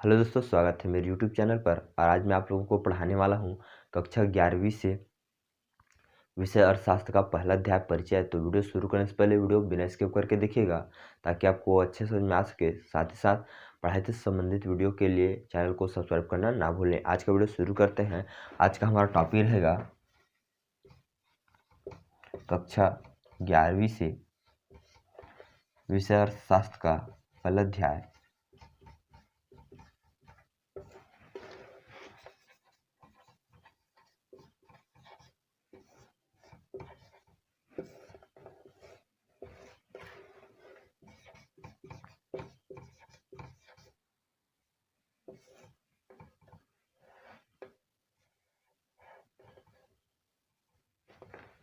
Hello दोस्तों, स्वागत है मेरे YouTube चैनल पर। और आज मैं आप लोगों को पढ़ाने वाला हूँ कक्षा 11वीं से विषय अर्थशास्त्र का पहला अध्याय परिचय। तो वीडियो शुरू करने से पहले वीडियो बिना स्किप करके देखिएगा ताकि आपको अच्छे समझ में आ सके। साथ ही साथ पढ़ाई से संबंधित वीडियो के लिए चैनल को सब्सक्राइब करना ना भूलें। आज का वीडियो शुरू करते हैं। आज का हमारा टॉपिक रहेगा कक्षा 11वीं से विषय अर्थशास्त्र का पहला अध्याय।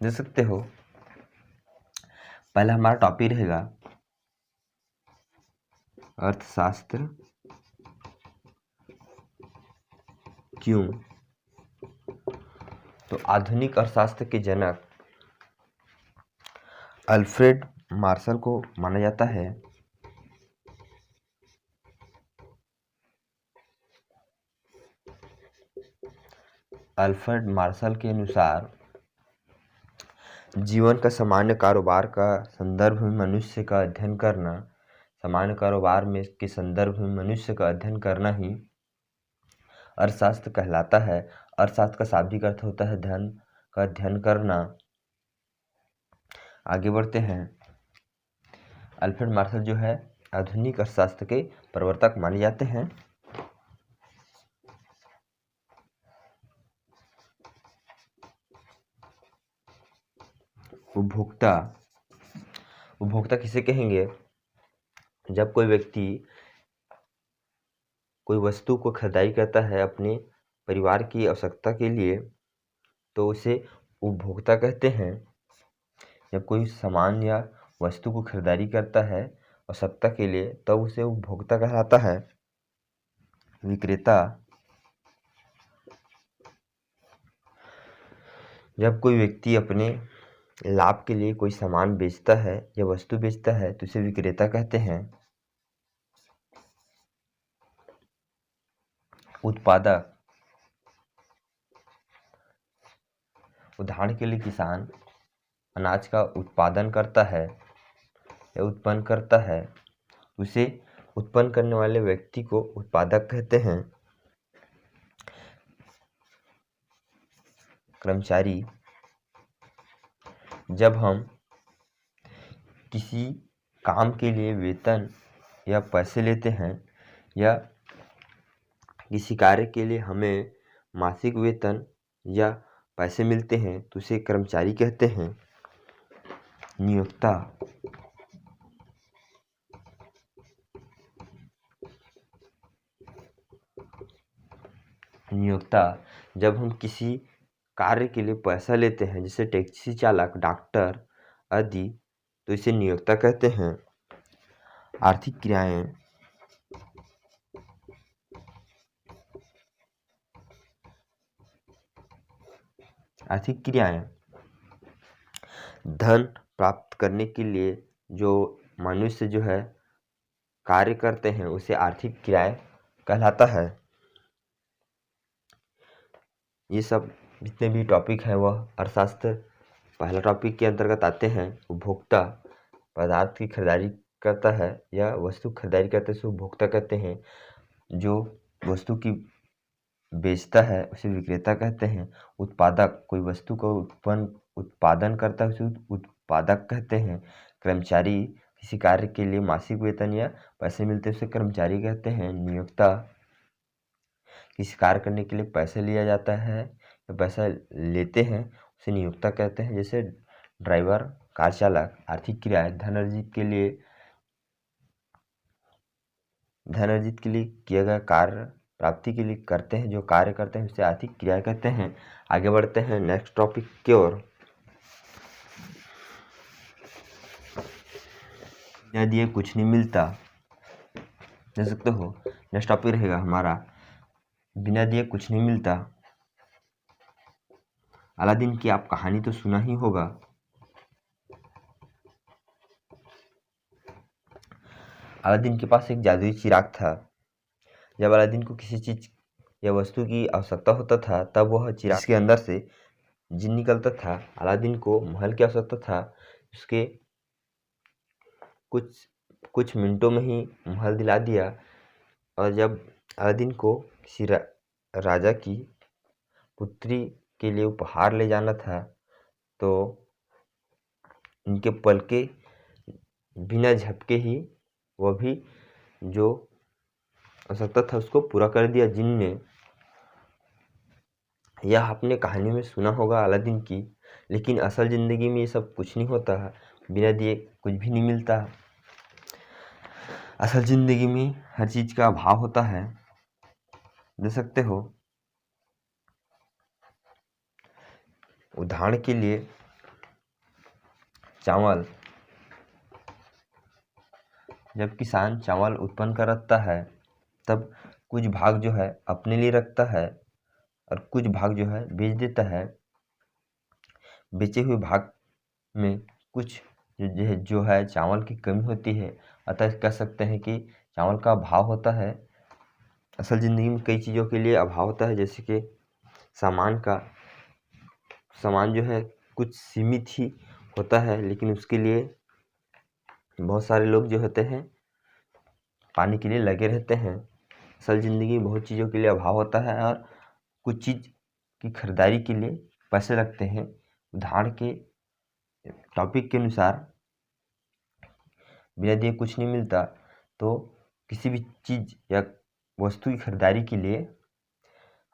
देख सकते हो, पहला हमारा टॉपिक रहेगा अर्थशास्त्र क्यों। तो आधुनिक अर्थशास्त्र के जनक अल्फ्रेड मार्शल को माना जाता है। अल्फ्रेड मार्शल के अनुसार जीवन का सामान्य कारोबार का संदर्भ में मनुष्य का अध्ययन करना, सामान्य कारोबार में के संदर्भ में मनुष्य का अध्ययन करना ही अर्थशास्त्र कहलाता है। अर्थशास्त्र का शाब्दिक अर्थ होता है धन का अध्ययन करना। आगे बढ़ते हैं। अल्फ्रेड मार्शल जो है आधुनिक अर्थशास्त्र के प्रवर्तक माने जाते हैं। उपभोक्ता उपभोक्ता किसे कहेंगे? जब कोई व्यक्ति कोई वस्तु को खरीदारी करता है अपने परिवार की आवश्यकता के लिए तो उसे उपभोक्ता कहते हैं। जब कोई सामान या वस्तु को खरीदारी करता है आवश्यकता के लिए तब उसे उपभोक्ता कहलाता है। विक्रेता जब कोई व्यक्ति अपने लाभ के लिए कोई सामान बेचता है या वस्तु बेचता है तो उसे विक्रेता कहते हैं। उत्पादक उदाहरण के लिए किसान अनाज का उत्पादन करता है या उत्पन्न करता है, उसे उत्पन्न करने वाले व्यक्ति को उत्पादक कहते हैं। कर्मचारी जब हम किसी काम के लिए वेतन या पैसे लेते हैं या किसी कार्य के लिए हमें मासिक वेतन या पैसे मिलते हैं तो उसे कर्मचारी कहते हैं। नियोक्ता नियोक्ता जब हम किसी कार्य के लिए पैसा लेते हैं जैसे टैक्सी चालक, डॉक्टर आदि तो इसे नियोक्ता कहते हैं। आर्थिक क्रियाएं आर्थिक क्रियाएं धन प्राप्त करने के लिए जो मनुष्य जो है कार्य करते हैं उसे आर्थिक क्रियाएं कहलाता है। ये सब जितने भी टॉपिक हैं वह अर्थशास्त्र पहला टॉपिक के अंतर्गत आते हैं। उपभोक्ता पदार्थ की खरीदारी करता है या वस्तु खरीदारी करते हैं उसे उपभोक्ता कहते हैं। जो वस्तु की बेचता है उसे विक्रेता कहते हैं। उत्पादक कोई वस्तु को उत्पादन करता है उसे उत्पादक कहते हैं। कर्मचारी किसी कार्य के लिए मासिक वेतन या पैसे मिलते हैं उसे कर्मचारी कहते हैं। नियोक्ता किसी कार्य करने के लिए पैसे लिया जाता है या पैसा लेते हैं उसे नियोक्ता कहते हैं। जैसे ड्राइवर, कार चालक। आर्थिक क्रियाएं धन अर्जित के लिए किया गया कार्य प्राप्ति के लिए करते हैं, जो कार्य करते हैं उसे आर्थिक क्रिया कहते हैं। आगे बढ़ते हैं नेक्स्ट टॉपिक की ओर। बिना दिए कुछ नहीं मिलता। देख सकते हो नेक्स्ट टॉपिक रहेगा हमारा बिना दिए कुछ नहीं मिलता। अलादीन की आप कहानी तो सुना ही होगा। अलादीन के पास एक जादुई चिराग था जब अलादीन को किसी चीज़ या वस्तु की आवश्यकता होता था तब वह चिराग के अंदर से जिन निकलता था। अलादीन को महल की आवश्यकता था, उसके कुछ मिनटों में ही महल दिला दिया। और जब अलादीन को किसी राजा की पुत्री के लिए उपहार ले जाना था तो उनके पलके बिना झपके ही वह भी जो आवश्यकता था उसको पूरा कर दिया जिन ने। यह आपने कहानी में सुना होगा अलादीन की, लेकिन असल ज़िंदगी में ये सब कुछ नहीं होता है, बिना दिए कुछ भी नहीं मिलता। असल ज़िंदगी में हर चीज़ का अभाव होता है। देख सकते हो, उदाहरण के लिए चावल, जब किसान चावल उत्पन्न करता है तब कुछ भाग जो है अपने लिए रखता है और कुछ भाग जो है बेच देता है। बेचे हुए भाग में कुछ जो है चावल की कमी होती है, अतः कह सकते हैं कि चावल का अभाव होता है। असल ज़िंदगी में कई चीज़ों के लिए अभाव होता है, जैसे कि सामान जो है कुछ सीमित ही होता है, लेकिन उसके लिए बहुत सारे लोग जो होते हैं पाने के लिए लगे रहते हैं। असल ज़िंदगी में बहुत चीज़ों के लिए अभाव होता है और कुछ चीज़ की खरीदारी के लिए पैसे लगते हैं। उदाहरण के टॉपिक के अनुसार बिना दिए कुछ नहीं मिलता, तो किसी भी चीज़ या वस्तु की खरीदारी के लिए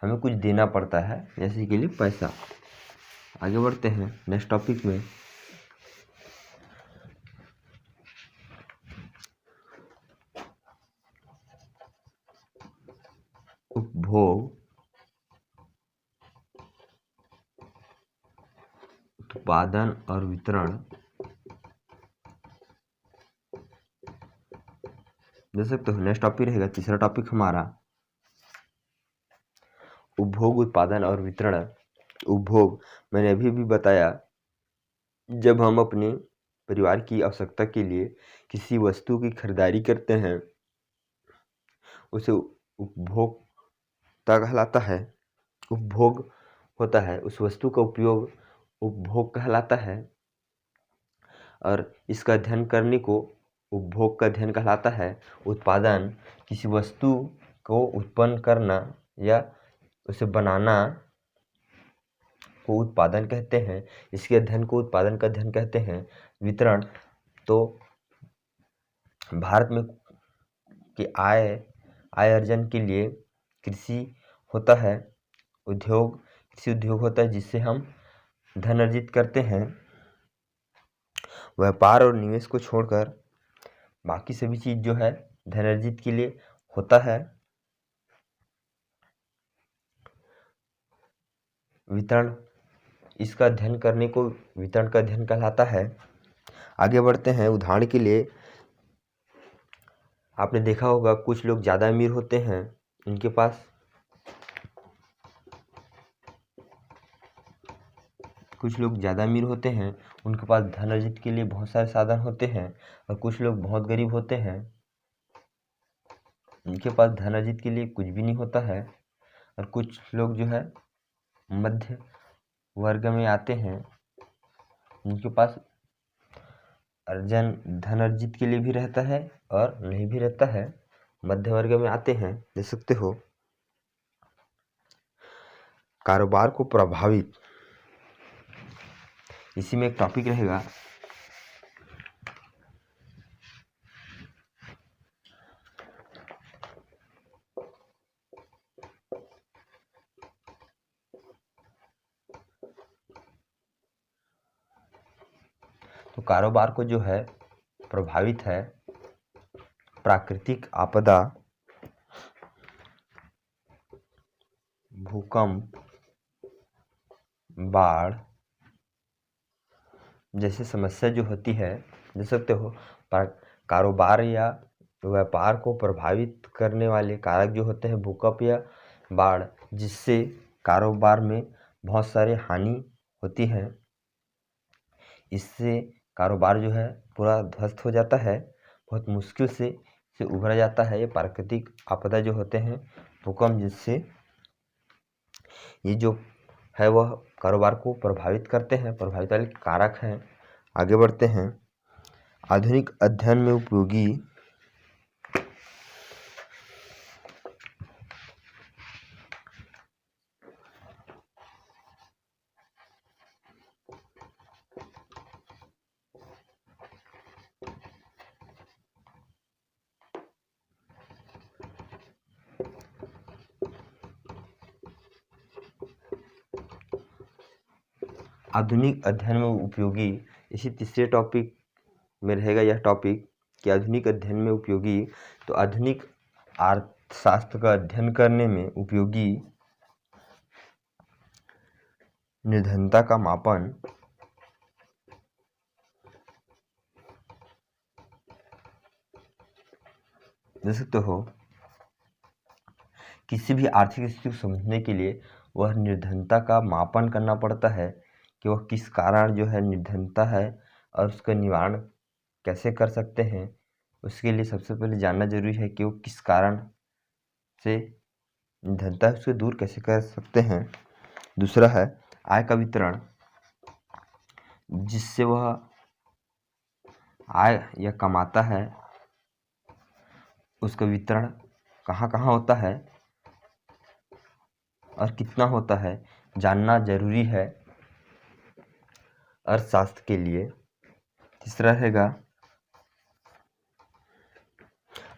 हमें कुछ देना पड़ता है, जैसे के लिए पैसा। आगे बढ़ते हैं नेक्स्ट टॉपिक में। उपभोग, उत्पादन और वितरण। देख सकते हो नेक्स्ट टॉपिक रहेगा तीसरा टॉपिक हमारा उपभोग, उत्पादन और वितरण। उपभोग मैंने अभी भी बताया, जब हम अपने परिवार की आवश्यकता के लिए किसी वस्तु की खरीदारी करते हैं उसे उपभोक्ता कहलाता है। उपभोग होता है उस वस्तु का उपयोग, उपभोग कहलाता है। और इसका अध्ययन करने को उपभोग का अध्ययन कहलाता है। उत्पादन किसी वस्तु को उत्पन्न करना या उसे बनाना को उत्पादन कहते हैं। इसके अध्ययन को उत्पादन का अध्ययन कहते हैं। वितरण तो भारत में के आय अर्जन के लिए कृषि होता है। कृषि उद्योग होता है जिससे हम धन अर्जित करते हैं। व्यापार और निवेश को छोड़कर बाकी सभी चीज़ जो है धन अर्जित के लिए होता है। वितरण, इसका अध्ययन करने को वितरण का अध्ययन कहलाता है। आगे बढ़ते हैं। उदाहरण के लिए आपने देखा होगा कुछ लोग ज़्यादा अमीर होते हैं, उनके पास धन अर्जित के लिए बहुत सारे साधन होते हैं। और कुछ लोग बहुत गरीब होते हैं, उनके पास धन अर्जित के लिए कुछ भी नहीं होता है। और कुछ लोग जो है मध्य वर्ग में आते हैं, उनके पास धन अर्जित के लिए भी रहता है और नहीं भी रहता है, मध्य वर्ग में आते हैं। देख सकते हो कारोबार को प्रभावित, इसी में एक टॉपिक रहेगा तो कारोबार को जो है प्रभावित है प्राकृतिक आपदा, भूकंप, बाढ़ जैसे समस्या जो होती है। देख सकते हो कारोबार या व्यापार को प्रभावित करने वाले कारक जो होते हैं भूकंप या बाढ़, जिससे कारोबार में बहुत सारे हानि होती है। इससे कारोबार जो है पूरा ध्वस्त हो जाता है, बहुत मुश्किल से से उभरा जाता है। ये प्राकृतिक आपदा जो होते हैं, भूकंप, जिससे ये जो है वह कारोबार को प्रभावित करते हैं, प्रभावित वाले कारक हैं। आगे बढ़ते हैं। आधुनिक अध्ययन में उपयोगी आधुनिक अध्ययन में उपयोगी, इसी तीसरे टॉपिक में रहेगा यह टॉपिक कि आधुनिक अध्ययन में उपयोगी। तो आधुनिक अर्थशास्त्र का अध्ययन करने में उपयोगी निर्धनता का मापन, देख सकते हो, किसी भी आर्थिक स्थिति को समझने के लिए वह निर्धनता का मापन करना पड़ता है कि वह किस कारण जो है निर्धनता है और उसका निवारण कैसे कर सकते हैं। उसके लिए सबसे पहले जानना जरूरी है कि वो किस कारण से निर्धनता है, उसको दूर कैसे कर सकते हैं। दूसरा है आय का वितरण, जिससे वह आय या कमाता है उसका वितरण कहाँ कहाँ होता है और कितना होता है, जानना जरूरी है अर्थशास्त्र के लिए। तीसरा रहेगा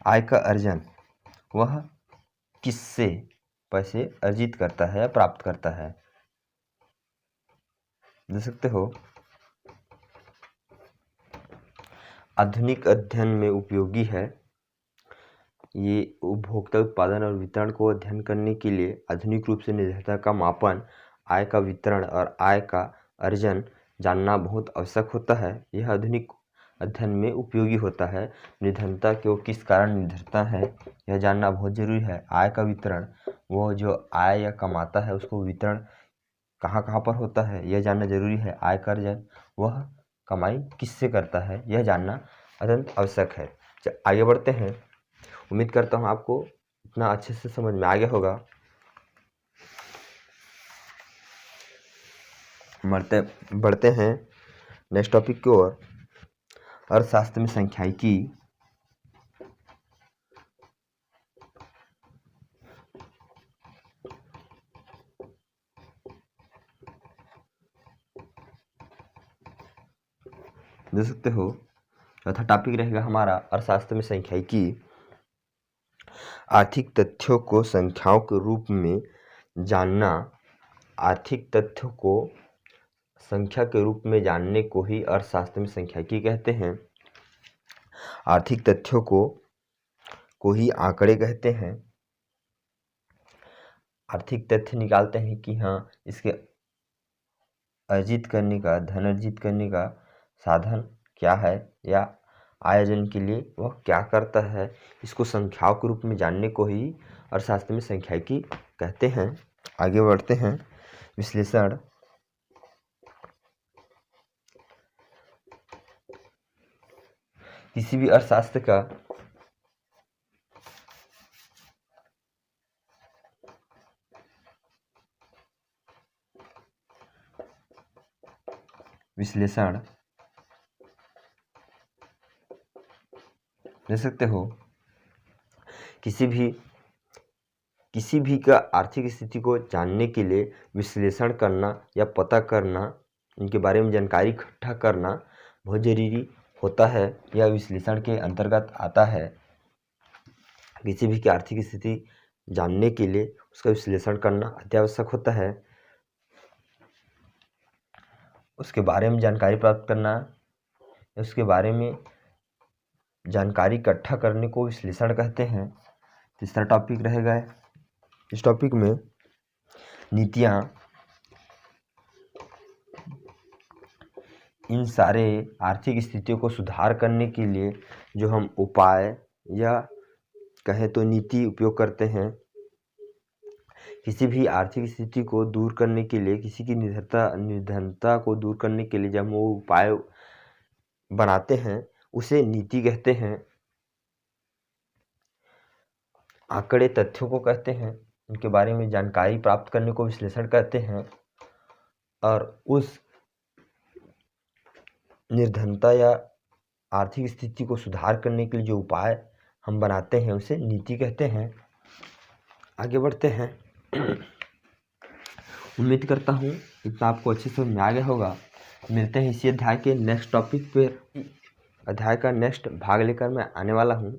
आय का अर्जन, वह किससे पैसे अर्जित करता है या प्राप्त करता है। देख सकते हो, आधुनिक अध्ययन में उपयोगी है। ये उपभोक्ता उत्पादन और वितरण को अध्ययन करने के लिए आधुनिक रूप से निर्धनता का मापन, आय का वितरण और आय का अर्जन जानना बहुत आवश्यक होता है। यह आधुनिक अध्ययन में उपयोगी होता है। निर्धनता क्यों, किस कारण निर्धनता है, यह जानना बहुत जरूरी है। आय का वितरण, वो जो आय या कमाता है उसको वितरण कहाँ कहाँ पर होता है, यह जानना जरूरी है। आय का अर्जन, वह कमाई किससे करता है, यह जानना अत्यंत आवश्यक है। आगे बढ़ते हैं। उम्मीद करता हूँ आपको इतना अच्छे से समझ में आ गया होगा। बढ़ते हैं नेक्स्ट टॉपिक की ओर। अर्थशास्त्र में सांख्यिकी, देख सकते हो, चौथा टॉपिक रहेगा हमारा अर्थशास्त्र में सांख्यिकी। आर्थिक तथ्यों को संख्याओं के रूप में जानना, आर्थिक तथ्यों को संख्या के रूप में जानने को ही अर्थशास्त्र में सांख्यिकी कहते हैं। आर्थिक तथ्यों को ही आंकड़े कहते हैं। आर्थिक तथ्य निकालते हैं कि हाँ, इसके अर्जित करने का, धन अर्जित करने का साधन क्या है या आयोजन के लिए वह क्या करता है। इसको संख्याओं के रूप में जानने को ही अर्थशास्त्र में सांख्यिकी कहते हैं। आगे बढ़ते हैं। विश्लेषण, किसी भी अर्थशास्त्र का विश्लेषण देख सकते हो, किसी भी का आर्थिक स्थिति को जानने के लिए विश्लेषण करना या पता करना, इनके बारे में जानकारी इकट्ठा करना बहुत जरूरी होता है। यह विश्लेषण के अंतर्गत आता है। किसी भी की आर्थिक स्थिति जानने के लिए उसका विश्लेषण करना अत्यावश्यक होता है। उसके बारे में जानकारी प्राप्त करना, उसके बारे में जानकारी इकट्ठा करने को विश्लेषण कहते हैं। तीसरा टॉपिक रहेगा, इस टॉपिक में नीतियाँ, इन सारे आर्थिक स्थितियों को सुधार करने के लिए जो हम उपाय या कहें तो नीति उपयोग करते हैं। किसी भी आर्थिक स्थिति को दूर करने के लिए, किसी की निर्धनता को दूर करने के लिए जब हम वो उपाय बनाते हैं उसे नीति कहते हैं। आंकड़े तथ्यों को कहते हैं, उनके बारे में जानकारी प्राप्त करने को विश्लेषण कहते हैं, और उस निर्धनता या आर्थिक स्थिति को सुधार करने के लिए जो उपाय हम बनाते हैं उसे नीति कहते हैं। आगे बढ़ते हैं। उम्मीद करता हूँ इतना आपको अच्छे से समझ में आ गया होगा। मिलते हैं इसी अध्याय के नेक्स्ट टॉपिक पे। अध्याय का नेक्स्ट भाग लेकर मैं आने वाला हूँ।